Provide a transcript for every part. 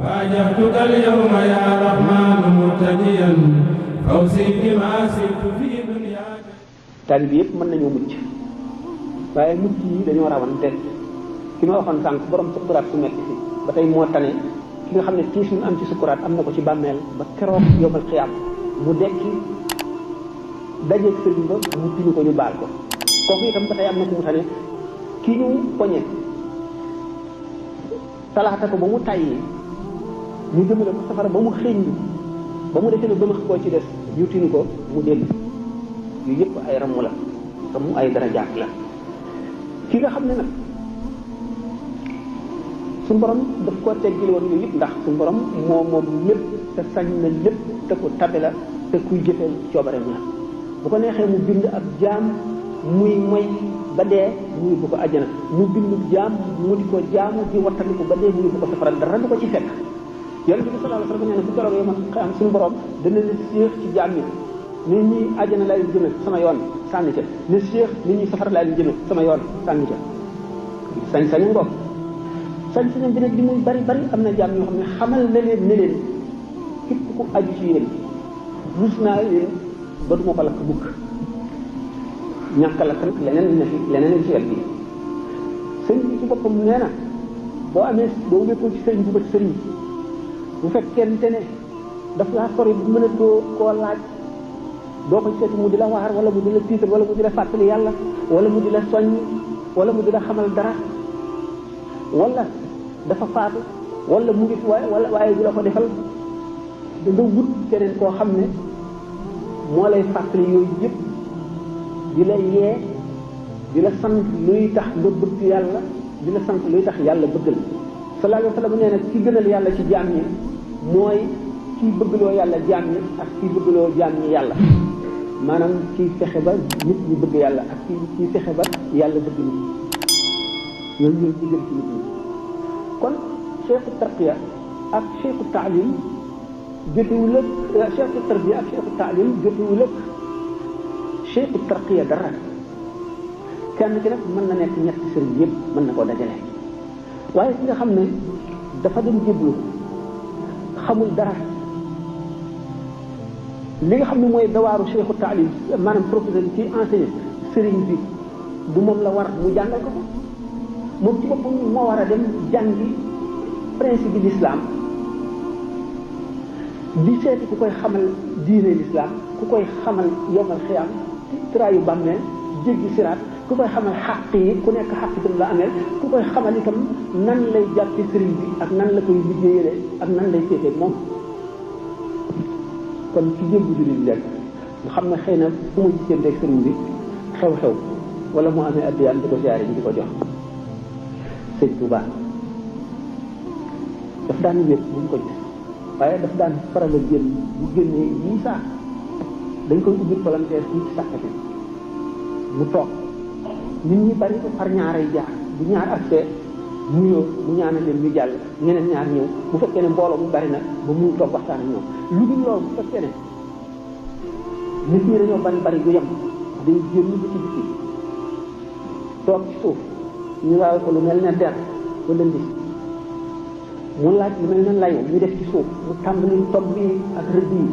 واجهتك اليوم يا رحمن مرتديا فوزي بما سرت في دنياك. taalibe yëpp mën nañoo mucc waaye mucc yi dañoo rawante ki ma waxoon sànq borom sukuraat su metti si ba tey moo tane ki nga xam ne tiis mu am ci sukuraat am na ko ci bàmmeel ba keroog yomal xiyaam mu dekki dajeeg sëriñ ba mu tinu ko ñu baal ko kooku itam ba tey am na ko mu tane ki ñu poñe talaata ko ba mu tàyyi ñu jëmale ko safara ba mu xëñ ba mu defee ne ba ma koo ci des ñu tinu ko mu dellu yu yëpp ay ramu la ramu ay darajaat la ki nga xam ne nag suñu borom daf koo teggil woon yooyu yëpp ndax suñu borom moom lépp te sañ na lépp te ku tabe la te kuy jëfeel coobareem la bu ko neexee mu bind ab jaam muy moy ba dee mu yóbbu ko àjjana mu bind jaam mu di ko jaamu di wattandiku ba dee mu yóbbu ko safara dara du ko ci fekk yonent bi sallallahu alayhi wa sallam nee na bu keroog yow man xam suñu borom dana ne séex ci jaam yi nit ñi àjjana laa leen jëme sama yoon sànni ca ne séex nit ñi safara laa leen jëme sama yoon sànni ca sañ-sañu ngoog sañ-sañam bi nag li muy bari bari am na jaam yoo xam ne xamal na leen ne leen képp ku aju ci yéen rus naa leen ba du ma ko lakk mukk ñàkk lakk nag leneen na fi leneen ci wet bi sëñ bi ci boppam nee na boo amee boo wékkoon ci sëriñ bu bët sëriñ bu fekkente ne daf laa sori bu mën a koo laaj doo ko seeti mu di la waar wala mu di la tiital wala mu di la fàttali yàlla wala mu di la soññ wala mu di la xamal dara wala dafa faatu wala mu ngi fi waaye du la ko defal da nga wut keneen koo xam ne moo lay fàttali yooyu yëpp di la yee di la sant luy tax nga bëgg yàlla di la sant luy tax yàlla bëggal sallallahu alayhi wa sallam nee na ki gënal yàlla ci jaam ñi mooy kii bëggloo yàlla jaam ñi ak kii bëggloo jaam ñi yàlla maanaam kii fexe ba nit ñi bëgg yàlla ak kii fexe ba yàlla bëgg nit ñoom ñooy ci gën ci nit ñi kon cheikhu tarqiya ak cheikhu taalim jotewul ak cheikhu tarbiya ak cheikhu taalim jotewul ak cheikhu tarqiya dara kenn ki nag mën na nekk ñetti sëriñ yëpp mën na koo dajale waaye ki nga xam ne dafa dem jéblu xamul dara li nga xam ne mooy dawaaru cheikhu taalim maanaam professeur bi ci enseigné sëriñ bi du moom la war mu jàngal ko ko moom ci boppam moo war a dem jàngi principe bi l'islam di seeti ku koy xamal diine l'islam ku koy xamal yomal xiyam traayu bàmmeel jéggi siraat ku koy xamal xàq yi ku nekk xàq itam la amee ku koy xamal itam nan lay jàppe sëriñ bi ak nan la koy liggéeyale ak nan lay seetee moom kon ci jébbu jullit lekk nga xam ne xëy na fu mu gisee sëriñ bi xew-xew wala mu amee addiyaan di ko siyaare di ko jox sëñ Tuubaa daf daan wéet bu ñu ko gis waaye daf daan faral a génn bu génnee yii saa dañ koy ubbi palanteer fii ci sàkkati mu toog nit ñi bari ko par ñaaray jaar bu ñaar accès nuyoo mu ñaanal leen ñu jàll ñeneen ñaar ñëw bu fekkee ne mbooloo mu bari na ba mu toog waxtaan ak ñoom lu dul loolu bu fekkee ne nit ñi dañoo bari gu yem day génn ba ci biti toog ci suuf ñu waaye ko lu mel ne der wala ndis mu laaj lu mel ne layu ñu def ci suuf mu tàmbali tomb bi ak rëdd yi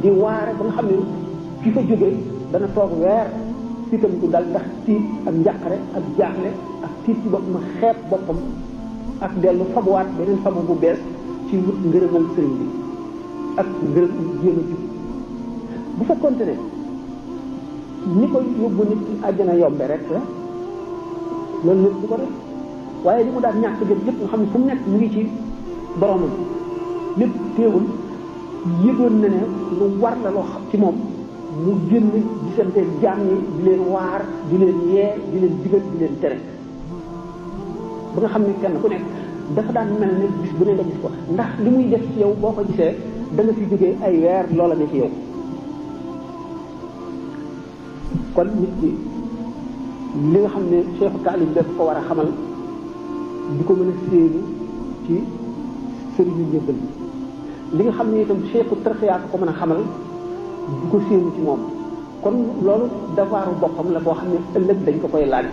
di waare ba nga xam ne ki fa jógee dana toog weer fitam du dal ndax tiit ak njàqare ak jaaxle ak tiit ci boppam xeeb boppam ak dellu fabuwaat beneen fabu bu bees ci wut ngërëmal sëriñ bi ak ngërëm jéem a jub bu fekkoonte ne ni ko yóbbu nit ci àjjana yombe rek la loolu lépp du ko def waaye li mu daan ñàkk jot lépp nga xam ne fu mu nekk mu ngi ci boromam lépp teewul yëgoon na ne lu war la loo xam ci moom mu génn gisante jaam yi di leen waar di leen yee di leen digal di leen tere ba nga xam ne kenn ku nekk dafa daan mel ne bis bu ne nga gis ko ndax li muy def ci yow boo ko gisee da nga fi jógee ay weer loola ne ci yow kon nit ki li nga xam ne cheikhu taalim daf ko war a xamal di ko mën a séenu ci sëriñu njëbbal li nga xam ne itam cheikhu tarxiya ko mën a xamal di ko séenu ci moom kon loolu devoiru boppam la boo xam ne ëllëg dañ ko koy laaj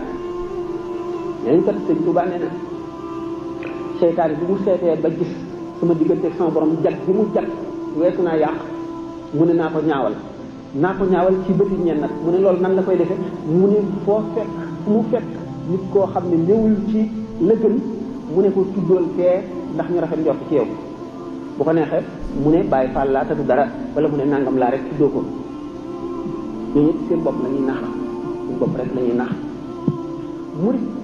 léegi kat sëñ Tuubaa nee na seytaane bi mu seetee ba gis sama diggante ak sama borom jag bi mu jag weesu naa yàq mu ne naa ko ñaawal ci bëti ñenn nag mu ne loolu nan la koy defee mu ne foo fekk fu mu fekk nit koo xam ne néewul ci la gën mu ne ko tuddool fee ndax ñu rafet njort ci yow bu ko neexee mu ne bàyyi faal laa te du dara wala mu ne nangam laa rek tuddoo ko ñooñu seen bopp la ñuy nax seen bopp rek la ñuy nax murid